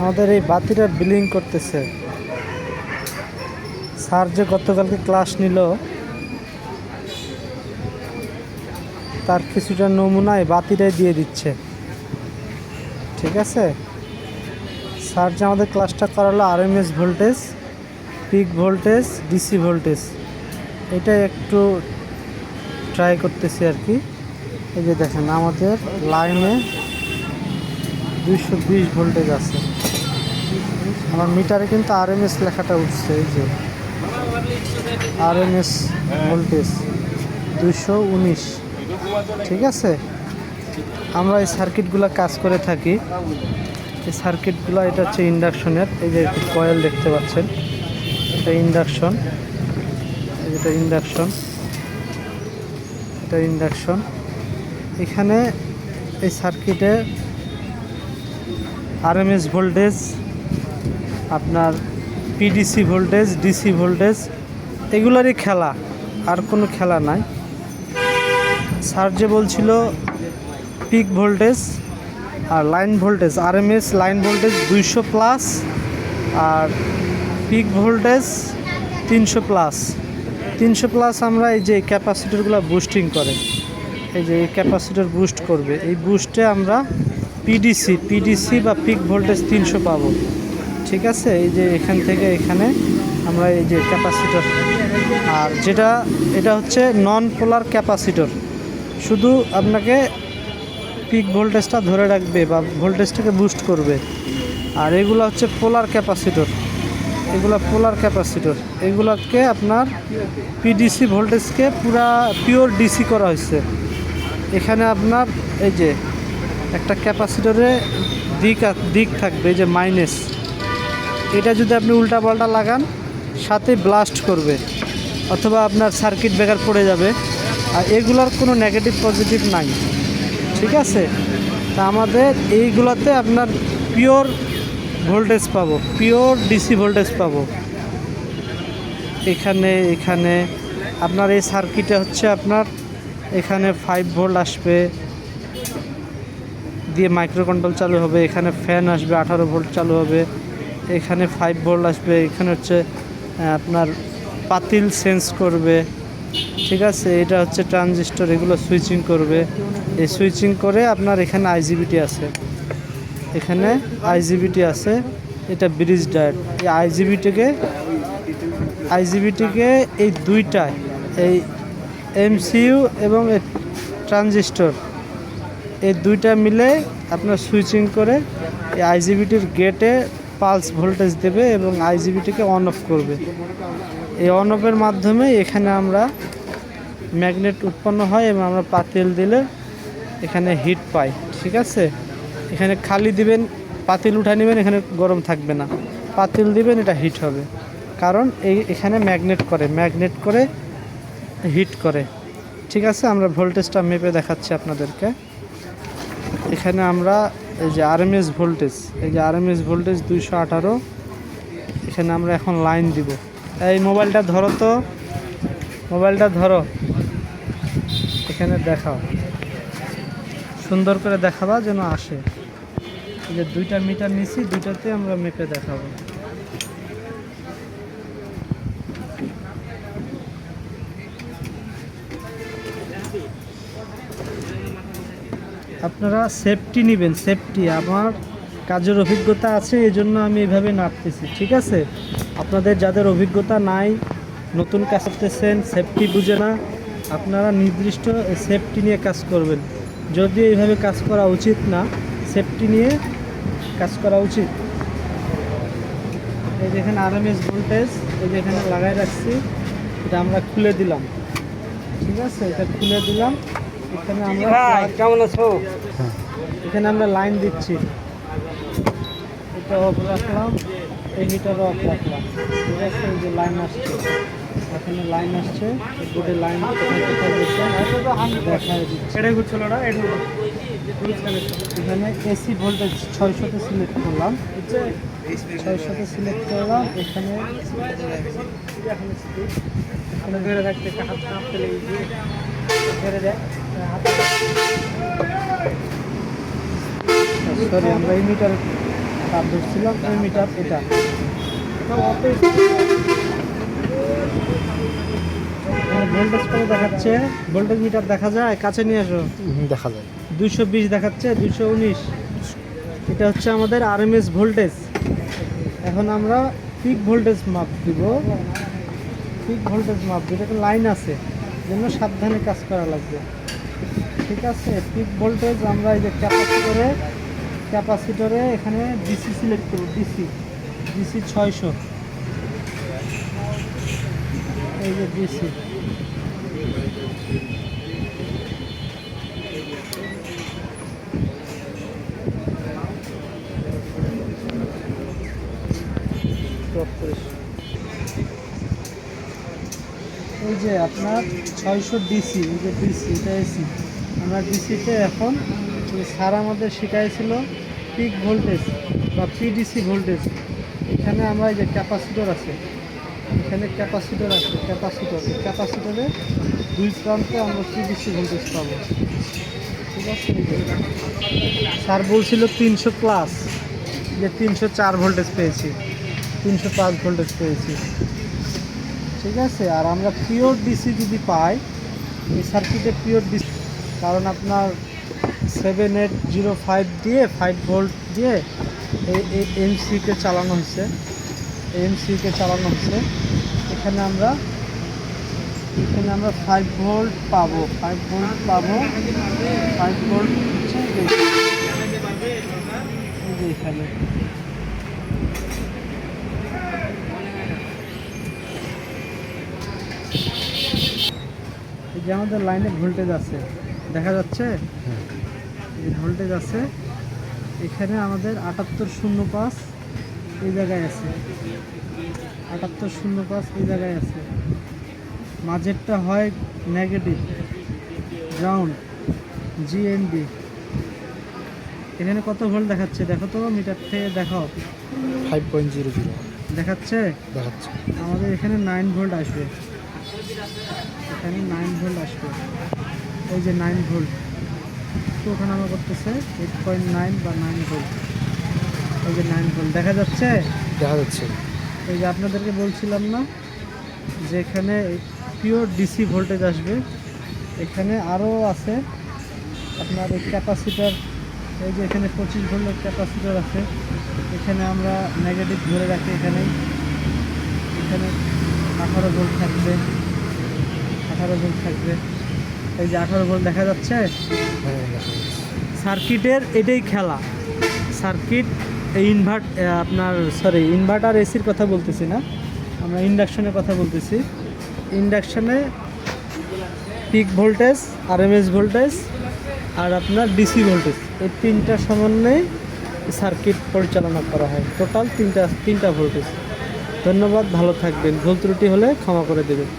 আমাদের এই বাতিটা বিলিং করতেছে। স্যার যে গতকালকে ক্লাস নিল তার কিছুটা নমুনায় বাতিটাই দিয়ে দিচ্ছে। ঠিক আছে, স্যার যে আমাদের ক্লাসটা করালো RMS voltage, peak voltage, DC voltage, এটা একটু ট্রাই করতেছি আর কি। এই যে দেখেন আমাদের লাইনে 220 ভোল্টেজ আছে। আমার মিটারে কিন্তু আরএমএস লেখাটা উঠছে। এই যে আরএমএস ভোল্টেজ 219। ঠিক আছে, আমরা এই সার্কিটগুলো কাজ করে থাকি। এই সার্কিটগুলো এটা হচ্ছে ইন্ডাকশনের। এই যে একটি কয়েল দেখতে পাচ্ছেন, এটা ইন্ডাকশন। এটা ইন্ডাকশন, এটা ইন্ডাকশন। এখানে এই সার্কিটে আরএমএস ভোল্টেজ, আপনার পিডিসি ভোল্টেজ, ডিসি ভোল্টেজ, এগুলারই খেলা, আর কোনো খেলা নাই। স্যার যে বলছিল পিক ভোল্টেজ আর line voltage, RMS line voltage 200 plus আর পিক ভোল্টেজ 300 প্লাস। 300 প্লাস আমরা এই যে ক্যাপাসিটরগুলো বুস্টিং করে, এই যে এই ক্যাপাসিটর বুস্ট করবে, এই বুস্টে আমরা পিডিসি বা পিক ভোল্টেজ 300 পাবো। ঠিক আছে, এই যে এখান থেকে এখানে আমরা এই যে ক্যাপাসিটর, আর এটা হচ্ছে নন পোলার ক্যাপাসিটর, শুধু আপনাকে পিক ভোল্টেজটা ধরে রাখবে বা ভোল্টেজটাকে বুস্ট করবে। আর এগুলো হচ্ছে পোলার ক্যাপাসিটর, এগুলো পোলার ক্যাপাসিটর, এগুলোকে আপনার পিডিসি ভোল্টেজকে পুরা পিওর ডিসি করা হয়েছে। এখানে আপনার এই যে একটা ক্যাপাসিটরে দিক থাকবে, এই যে মাইনাস, এটা যদি আপনি উল্টা পাল্টা লাগান সাথে ব্লাস্ট করবে অথবা আপনার সার্কিট ব্রেকার পড়ে যাবে। আর এগুলার কোনো নেগেটিভ পজিটিভ নাই। ঠিক আছে, তা আমাদের এইগুলোতে আপনার পিওর ভোল্টেজ পাবো, পিওর ডিসি ভোল্টেজ পাবো। এখানে আপনার এই সার্কিটে হচ্ছে আপনার এখানে 5 ভোল্ট আসবে দিয়ে মাইক্রো কন্ট্রোল চালু হবে, এখানে ফ্যান আসবে 18 ভোল্ট চালু হবে, এখানে 5 ভোল্ট আসবে, এখানে হচ্ছে আপনার পাতিল সেন্স করবে। ঠিক আছে, এটা হচ্ছে ট্রানজিস্টর, এগুলো সুইচিং করবে। এই সুইচিং করে আপনার এখানে আইজিবিটি আছে, এখানে আইজিবিটি আছে, এটা ব্রিজ ডায়োড। এই আইজিবিটিকে এই দুইটায়, এই এমসিইউ এবং ট্রানজিস্টর, এই দুইটা মিলে আপনার সুইচিং করে এই আইজিবিটির গেটে পালস ভোল্টেজ দেবে এবং আইজিবিটিকে অন অফ করবে। এই অন অফের মাধ্যমে এখানে আমরা ম্যাগনেট উৎপন্ন হয় এবং আমরা পাতিল দিলে এখানে হিট পাই। ঠিক আছে, এখানে খালি দিবেন, পাতিল উঠা নেবেন, এখানে গরম থাকবে না, পাতিল দিবেন, এটা হিট হবে। কারণ এখানে ম্যাগনেট করে হিট করে। ঠিক আছে, আমরা ভোল্টেজটা মেপে দেখাচ্ছি আপনাদেরকে। এখানে আমরা এই যে আরএমএস ভোল্টেজ, এই যে আরএমএস ভোল্টেজ 218, এখানে আমরা এখন লাইন দিব। এই মোবাইলটা ধরো তো, মোবাইলটা ধরো, এখানে দেখাও, সুন্দর করে দেখাবা যেন আসে। এই যে 2টা মিটার নিছি, 2টাতে আমরা মেপে দেখাবো। আপনারা সেফটি নেবেন, সেফটি। আমার কাজের অভিজ্ঞতা আছে, এই জন্য আমি এভাবে নাড়তেছি। ঠিক আছে, আপনাদের যাদের অভিজ্ঞতা নাই, নতুন কাজ করতেছেন, সেফটি বুঝে না, আপনারা নির্দিষ্ট সেফটি নিয়ে কাজ করবেন। যদি এইভাবে কাজ করা উচিত না, সেফটি নিয়ে কাজ করা উচিত। এই যেখানে আরএমএস ভোল্টেজ, এই যেখানে লাগাই রাখছি, এটা আমরা খুলে দিলাম। ঠিক আছে, এটা খুলে দিলাম। এখানে আমরা কেমন আছো, এখানে আমরা লাইন দিচ্ছি, এটা অফ রাখলাম, এই হিটারও অফ রাখলাম। ঠিক আছে, এই যে লাইন আসছে, এখানে লাইন আসছে, বোর্ডে লাইন দেখা দিচ্ছে। এখানে এসি ভোল্টেজ 600-তে সিলেক্ট করলাম, 600-তে সিলেক্ট করলাম। এখানে ধরে রাখতে হাত কাঁপতে লেগে গিয়ে ধরে দেয়। সরি, আমরা এই মিটার তার ধরছিলাম মিটার এটা ভোল্টেজ কত দেখাচ্ছে? ভোল্টেজ মিটার দেখা যায়? কাছে নিয়ে আসো। দেখা যায় 220 দেখাচ্ছে, 219। এটা হচ্ছে আমাদের আরএমএস ভোল্টেজ। এখন আমরা পিক ভোল্টেজ মাপ দিব। পিক ভোল্টেজ মাপ দিব, একটা লাইন আছে, জন্য সাবধানে কাজ করা লাগবে। ঠিক আছে, পিক ভোল্টেজ আমরা এই যে ক্যাপাসিটরে এখানে ডিসি সিলেক্ট করব। ডিসি 600, এই যে ডিসি। এই যে আপনার 600 ডিসি, এই যে ডিসি, এটা এসি। আমরা ডিসিতে এখন স্যার আমাদের শেখাইছিল পিক ভোল্টেজ বা পিডিসি ভোল্টেজ। এখানে আমরা এই যে ক্যাপাসিটর আছে, এখানে ক্যাপাসিটর আছে, ক্যাপাসিটরে দুই প্রান্তে আমরা পিডিসি ভোল্টেজ পাবো। ঠিক আছে, স্যার বলছিল 300 প্লাস, যে 304 ভোল্টেজ পেয়েছি, 305 ভোল্টেজ পেয়েছি। ঠিক আছে, আর আমরা পিওর ডিসি যদি পাই, এই সার্কিটে পিওর ডিসি, কারণ আপনার 7805 দিয়ে 5 ভোল্ট দিয়ে এই এমসিকে চালানো হচ্ছে, এখানে আমরা 5 ভোল্ট পাবো, 5 ভোল্ট হচ্ছে এই যে এখানে। এই যে আমাদের লাইনে ভোল্টেজ আছে, দেখা যাচ্ছে এই ভোল্টেজ আছে। এখানে আমাদের 7805 এই জায়গায় আছে, 7805 এই জায়গায় আছে। মাঝেরটা হয় নেগেটিভ, গ্রাউন্ড, জিএনডি। এখানে কত ভোল্ট দেখাচ্ছে দেখো তো, মিটার থেকে দেখাও। 5.00 দেখাচ্ছে। আমাদের এখানে 9 ভোল্ট আসবে, এখানে 9 ভোল্ট আসবে। এই যে 9 ভোল্ট, তো ওখানে আমরা করতেছে 8.9 বা 9 ভোল্ট। এই যে 9 ভোল্ট দেখা যাচ্ছে। এই যে আপনাদেরকে বলছিলাম না যে এখানে পিওর ডিসি ভোল্টেজ আসবে। এখানে আরও আছে আপনার এই ক্যাপাসিটার, এই যে এখানে 25 ভোল্টের ক্যাপাসিটার আছে। এখানে আমরা নেগেটিভ ধরে রাখি, এখানে 18 ভোল্ট থাকবে, 18 ভোল্ট থাকবে। এই যে 18 ভোল্ট দেখা যাচ্ছে। সার্কিটের এটাই খেলা। সার্কিট ইনভার্টার এসির কথা বলতেছি না, আমরা ইন্ডাকশনের কথা বলতেছি। ইন্ডাকশনে পিক ভোল্টেজ, আরএমএস ভোল্টেজ আর আপনার ডিসি ভোল্টেজ, এই তিনটা সমন্বয়ে সার্কিট পরিচালনা করা হয়। টোটাল তিনটা ভোল্টেজ। ধন্যবাদ, ভালো থাকবেন। ভুল ত্রুটি হলে ক্ষমা করে দেবেন।